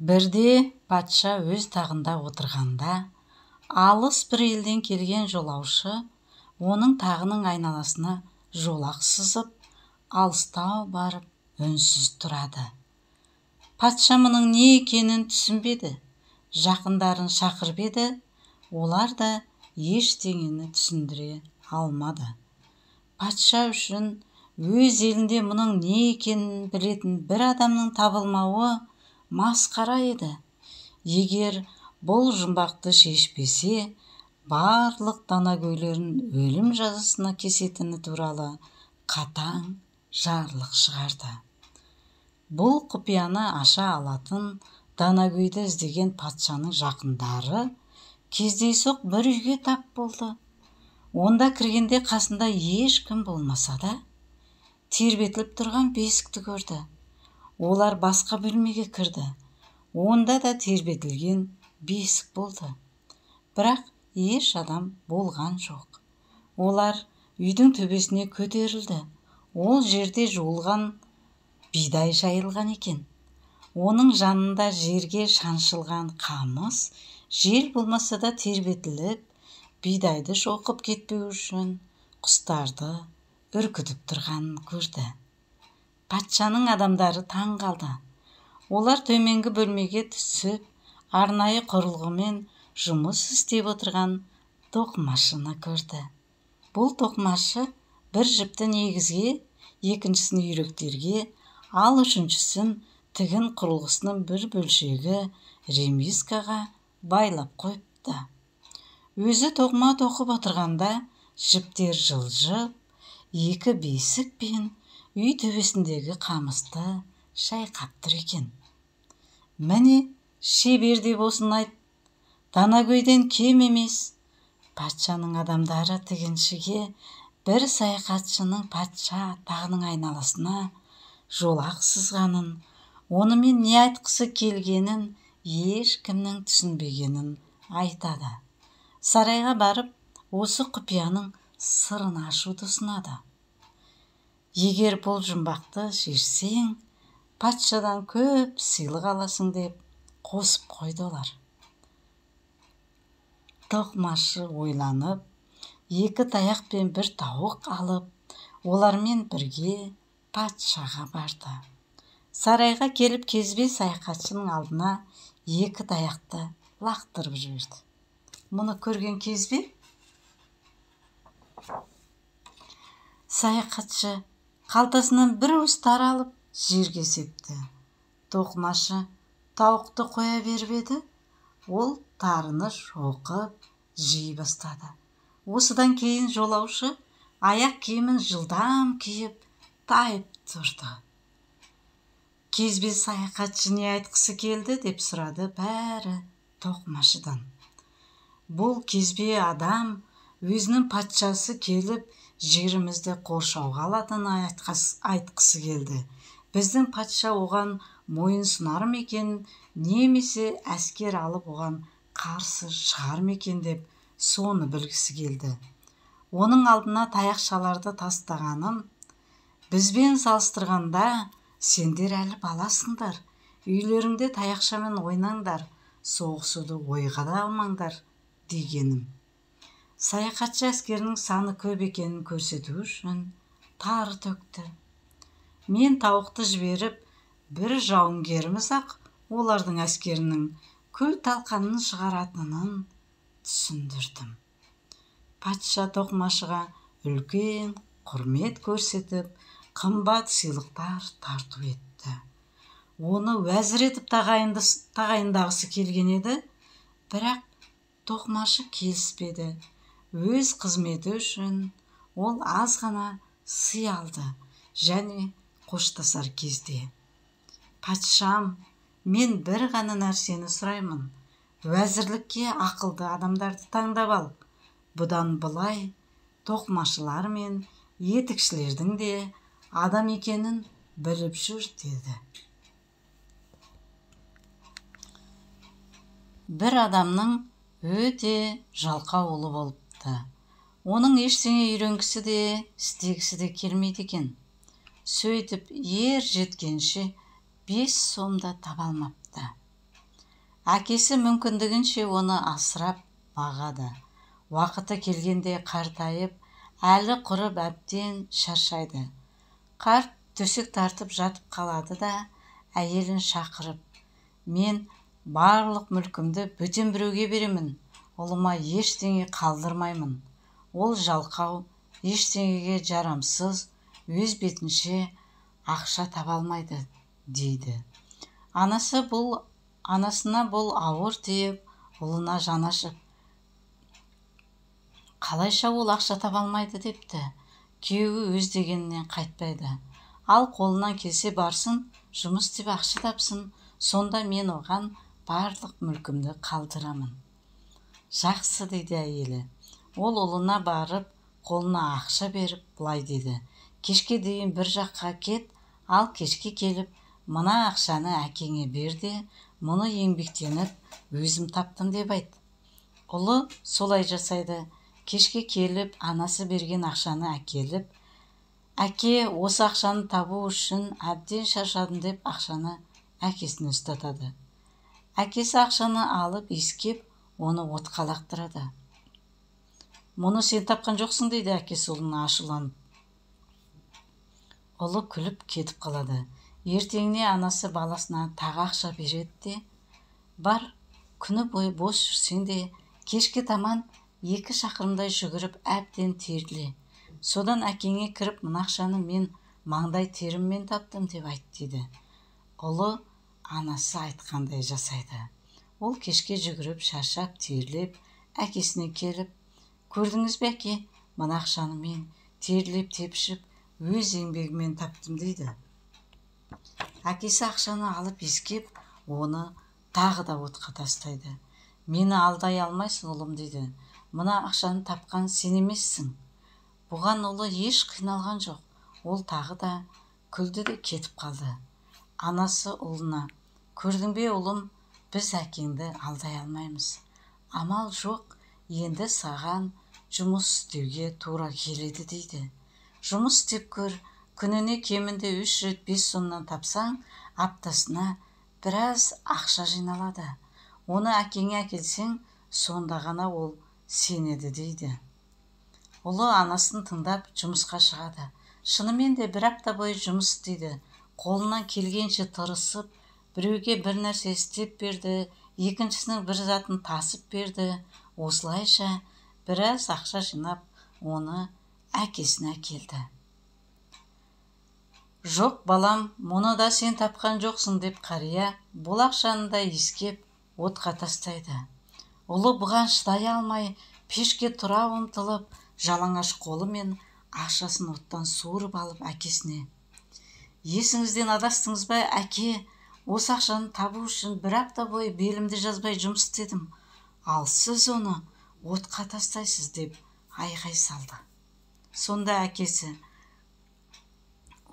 Бірде патша өз тағында отырғанда, алыс бір елден келген жолаушы оның тағының айналасына жолақ сызып, алыстау барып үнсіз тұрады. Патша мұның не екенін түсінбеді. Жақындарын шақырып еді, олар да ештеңені түсіндіре алмады. Патша үшін өз елінде мұның не екенін білетін бір адамның табылмауы масқара еді. Егер бұл жұмбақты шешпесе, барлық данагөйлерін өлім жазасына кесетіні туралы қатаң жарлық шығарды. Бұл құпияны аша алатын данагөйді іздеген патшаның жақындары кездейсоқ бір үйге тап болды. Онда кіргенде қасында ешкім болмаса да, тербетіліп тұрған бесікті көрді. Олар басқа бөлмеге кірді. Онда да тербетілген бесік болды. Бірақ еш адам болған жоқ. Олар үйдің төбесіне көтерілді. Ол жерде жуылған бидай жайылған екен. Оның жанында жерге шаншылған қамыс, жел болмаса да тербетіліп, бидайды шоқып кетпеу үшін құстарды үркітіп тұрғанын көрді. Патшаның адамдары таң қалды. Олар төменгі бөлмеге түсіп, арнайы құрылғымен жұмыс істеп отырған тоқымашыны көрді. Бұл тоқымашы бір жіпті негізге, екіншісін үйректерге, ал үшіншісін тігін құрылғысының бір бөлшегі ремизкаға байлап қойыпты. Өзі тоқыма тоқып отырғанда жіптер жылжып, екі бесік пен үй төбесіндегі қамысты шайқап тұр екен. Міне, шебер деп осыны айт, данагөйден кем емес. Патшаның адамдары тігіншіге бір саяхатшының патша тағының айналасына жолақ сызғанын, онымен не айтқысы келгенін ешкімнің түсінбегенін айтады. Сарайға барып, осы құпияның сырын ашуды ұсынады. Егер бұл жұмбақты шешсең, патшадан көп сыйлық аласың деп қосып қойды олар. Тоқымашы ойланып, екі таяқ пен бір тауық алып, олармен бірге патшаға барды. Сарайға келіп кезбе саяхатшының алдына екі таяқты лақтырып жіберді. Мұны көрген кезбе саяхатшы қалтасынан бір уыс тары алып жерге септі. Тоқымашы тауықты қоя беріп еді, ол тарыны шоқып жей бастады. Осыдан кейін жолаушы аяқ киімін жылдам киіп тайып тұрды. Кезбе саяхатшы не айтқысы келді деп сұрады бәрі тоқымашыдан. Бұл кезбе адам өзінің патшасы келіп жерімізді қоршауға алатынын айтқысы келді. Біздің патша оған мойын сұнар ма екен, немесе әскер алып оған қарсы шығар ма екен деп соны білгісі келді. Оның алдына таяқшаларды тастағанын, бізбен салыстырғанда сендер әлі баласыңдар, үйлеріңде таяқшамен ойнаңдар, соғысуды ойға да алмаңдар дегенім. Саяхатшы әскерінің саны көп екенін көрсету үшін тары төкті. Мен тауықты жіберіп, бір жауынгеріміз-ақ олардың әскерінің күл талқанын шығаратынын түсіндірдім. Патша тоқымашыға үлкен құрмет көрсетіп, қымбат сыйлықтар тарту етті. Оны уәзір етіп тағайындағысы келген еді, бірақ тоқымашы келіспеді. Өз қызметі үшін ол аз ғана сый алды және қоштасар кезде: патшам, мен бір ғана нәрсені сұраймын. Уәзірлікке ақылды адамдарды таңдап ал. Бұдан былай тоқымашылар мен етікшілердің де адам екенін біліп жүр деді. Бір адамның өте жалқау ұлы болыпты. Оның ештеңе үйренгісі де, істегісі де келмейді екен. Сөйтіп ер жеткенше 5 сом да таба алмапты. Әкесі мүмкіндігінше оны асырап бағады. Уақыты келгенде қартайып, әлі құрып әбден шаршайды. Қарт төсек тартып жатып қалады да, әйелін шақырып, мен барлық мүлкімді бөтен біреуге беремін, ұлыма ештеңе қалдырмаймын. Ол жалқау, ештеңеге жарамсыз, өз бетінше ақша таба алмайды, дейді. Анасына бұл ауыр тиіп, ұлына жаны ашып, қалайша ол ақша таба алмайды депті. Күйеуі өз дегенінен қайтпайды. Ал қолынан келсе барсын, жұмыс істеп ақша тапсын, сонда мен оған барлық мүлкімді қалдырамын. Жақсы, дейді әйелі. Ол ұлына барып, қолына ақша беріп, былай деді. Кешке дейін бір жаққа кет, ал кешке келіп, мына ақшаны әкеңе бер де, мұны еңбектеніп өзім таптым деп айт. Ұлы солай жасайды. Кешке келіп, анасы берген ақшаны әкеліп, әке осы ақшаны табу үшін әбден шаршадым деп ақшаны әкесіне ұстатады. Әкесі ақшаны алып иіскеп, оны отқа лақтырады. Мұны сен тапқан жоқсың, дейді әкесі ұлына ашуланып. Ұлы күліп кетіп қалады. Ертеңіне анасы баласына тағы ақша береді де, бар, күні бойы бос жүрсең де, кешке таман 2 шақырымдай жүгіріп әбден терле. Содан әкеңе кіріп, мына ақшаны мен маңдай теріммен таптым деп айт, дейді. Ұлы анасы айтқандай жасайды. Ол кешке жүгіріп, шаршап, терлеп, әкесіне келіп, көрдіңіз бе әке, мына ақшаны мен терлеп, тепшіп, өз еңбегімен таптым, дейді. Әкесі ақшаны алып иіскеп, оны тағы да отқа тастайды. Мені алдай алмайсың, ұлым, дейді. Мына ақшаны тапқан сен емессің. Бұған ұлы еш қиналған жоқ. Ол тағы да күлді де кетіп қалды. Анасы ұлына, көрдің бе ұлым, біз әкеңді алдай алмаймыз. Амал жоқ, енді саған жұмыс істеуге тура келеді, дейді. Жұмыс істеп көр, күніне кемінде 3 рет 5 сомнан тапсаң, аптасына біраз ақша жиналады. Оны әкеңе әкелсең, сонда ғана ол сенеді, дейді. Ұлы анасын тыңдап жұмысқа шығады. Шынымен де 1 апта бойы жұмыс істейді. Қолынан келгенше тырысып, біреуге бір нәрсе істеп берді, екіншісінің бір затын тасып берді. Осылайша біраз ақша жинап, оны әкесіне әкелді. Жоқ, балам, мұны да сен тапқан жоқсың, деп қария бұл ақшаны да иіскеп отқа тастайды. Ұлы бұған шыдай алмай, пешке тұра ұмтылып, жалаңаш қолымен ақшасын оттан суырып алып әкесіне. Есіңізден адастыңыз ба, әке? Осы ақшаны табу үшін 1 апта бойы белімді жазбай жұмыс істедім. Ал сіз оны отқа тастайсыз, деп айғай салды. Сонда әкесі,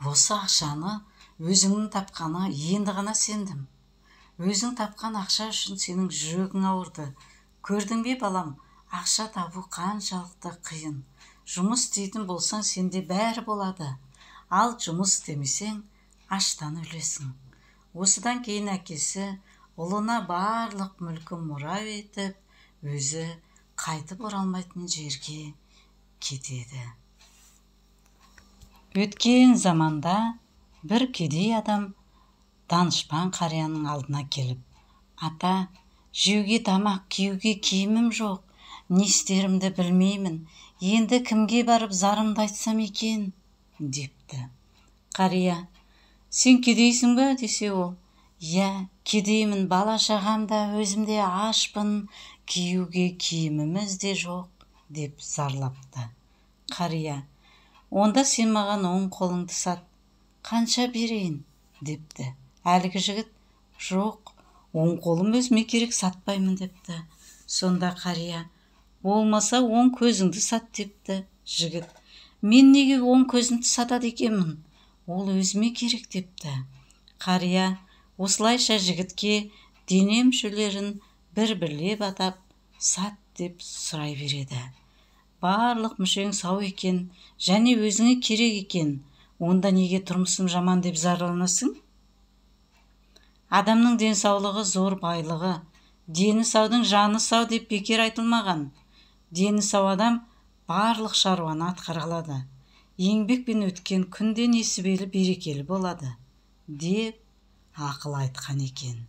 осы ақшаны өзіңнің тапқаны енді ғана сендім. Өзің тапқан ақша үшін сенің жүрегің ауырды. Көрдің бе, балам, ақша табу қаншалықты қиын. Жұмыс істейтін болсаң, сенде бәрі болады. Ал жұмыс істемесең, аштан өлесің. Осыдан кейін әкесі ұлына барлық мүлкін мұра етіп, өзі қайтып оралмайтын жерге кетеді. Өткен заманда бір кедей адам данышпан қарияның алдына келіп, ата, жеуге тамақ, киюге киімім жоқ, не істерімді білмеймін, енді кімге барып зарымды айтсам екен, депті. Қария, сен кедейсің ба, десе ол. Иә, кедеймін, бала-шағам да, өзім де ашпын, киюге киіміміз де жоқ, деп зарлапты. Қария, онда сен маған оң қолыңды сат, қанша берейін, депті. Әлгі жігіт, жоқ, оң қолым өзіме керек, сатпаймын, депті. Сонда қария, болмаса оң көзіңді сат, депті. Жігіт, мен неге оң көзімді сатады екенмін? Ол өзіме керек, депті. Қария осылайша жігітке дене мүшелерін бір-бірлеп атап, сат деп сұрай береді. Барлық мүшең сау екен, және өзіңе керек екен, онда неге тұрмысым жаман деп зарланасың? Адамның денсаулығы зор байлығы, Дені саудың жаны сау деп бекер айтылмаған. Дені сау адам барлық шаруаны атқара алады. Еңбекпен өткен күнде несібелі берекелі болады деп ақыл айтқан екен.